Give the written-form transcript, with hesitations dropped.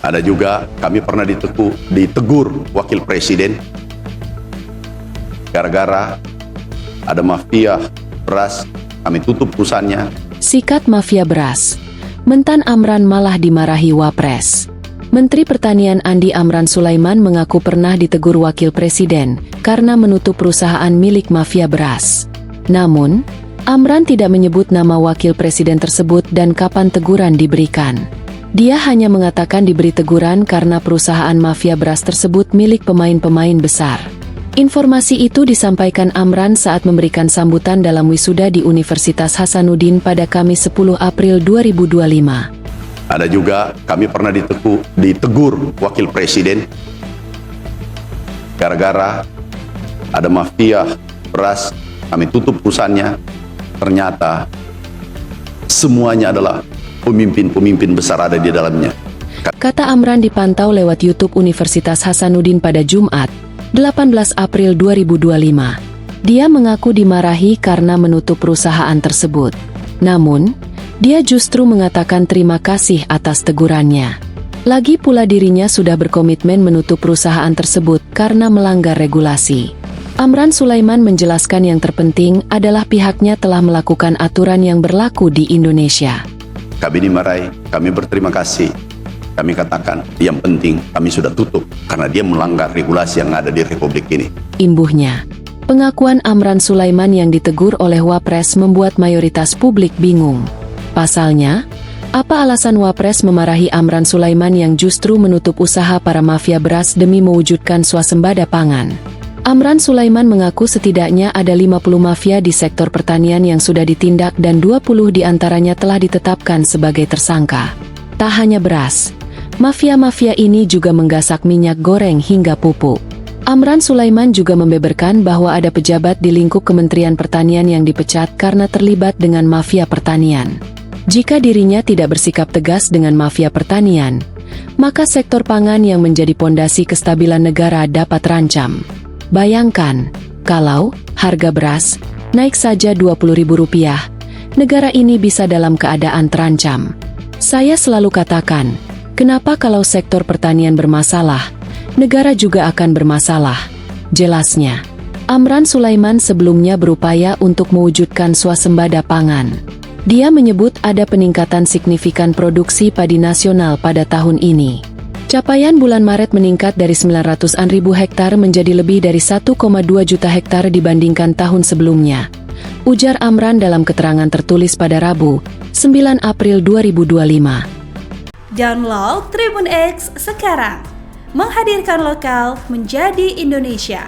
Ada juga kami pernah ditegur Wakil Presiden gara-gara ada mafia beras, kami tutup perusahaannya. Sikat mafia beras. Mentan Amran malah dimarahi Wapres. Menteri Pertanian Andi Amran Sulaiman mengaku pernah ditegur Wakil Presiden karena menutup perusahaan milik mafia beras. Namun, Amran tidak menyebut nama Wakil Presiden tersebut dan kapan teguran diberikan. Dia hanya mengatakan diberi teguran karena perusahaan mafia beras tersebut milik pemain-pemain besar. Informasi itu disampaikan Amran saat memberikan sambutan dalam wisuda di Universitas Hasanuddin pada Kamis 10 April 2025. Ada juga kami pernah ditegur Wakil Presiden gara-gara ada mafia beras, kami tutup perusahaannya. Ternyata semuanya adalah pemimpin-pemimpin besar ada di dalamnya. Kata Amran dipantau lewat YouTube Universitas Hasanuddin pada Jumat, 18 April 2025. Dia mengaku dimarahi karena menutup perusahaan tersebut. Namun, dia justru mengatakan terima kasih atas tegurannya. Lagi pula dirinya sudah berkomitmen menutup perusahaan tersebut karena melanggar regulasi. Amran Sulaiman menjelaskan yang terpenting adalah pihaknya telah melakukan aturan yang berlaku di Indonesia. Kami dimarahi, kami berterima kasih. Kami katakan, yang penting kami sudah tutup karena dia melanggar regulasi yang ada di Republik ini. Imbuhnya, pengakuan Amran Sulaiman yang ditegur oleh Wapres membuat mayoritas publik bingung. Pasalnya, apa alasan Wapres memarahi Amran Sulaiman yang justru menutup usaha para mafia beras demi mewujudkan swasembada pangan? Amran Sulaiman mengaku setidaknya ada 50 mafia di sektor pertanian yang sudah ditindak dan 20 diantaranya telah ditetapkan sebagai tersangka. Tak hanya beras, mafia-mafia ini juga menggasak minyak goreng hingga pupuk. Amran Sulaiman juga membeberkan bahwa ada pejabat di lingkup Kementerian Pertanian yang dipecat karena terlibat dengan mafia pertanian. Jika dirinya tidak bersikap tegas dengan mafia pertanian, maka sektor pangan yang menjadi pondasi kestabilan negara dapat terancam. Bayangkan, kalau harga beras naik saja Rp20.000, negara ini bisa dalam keadaan terancam. Saya selalu katakan, kenapa kalau sektor pertanian bermasalah, negara juga akan bermasalah, jelasnya. Amran Sulaiman sebelumnya berupaya untuk mewujudkan swasembada pangan. Dia menyebut ada peningkatan signifikan produksi padi nasional pada tahun ini. Capaian bulan Maret meningkat dari 900-an ribu hektar menjadi lebih dari 1,2 juta hektar dibandingkan tahun sebelumnya, ujar Amran dalam keterangan tertulis pada Rabu, 9 April 2025. Download Tribun X sekarang, menghadirkan lokal menjadi Indonesia.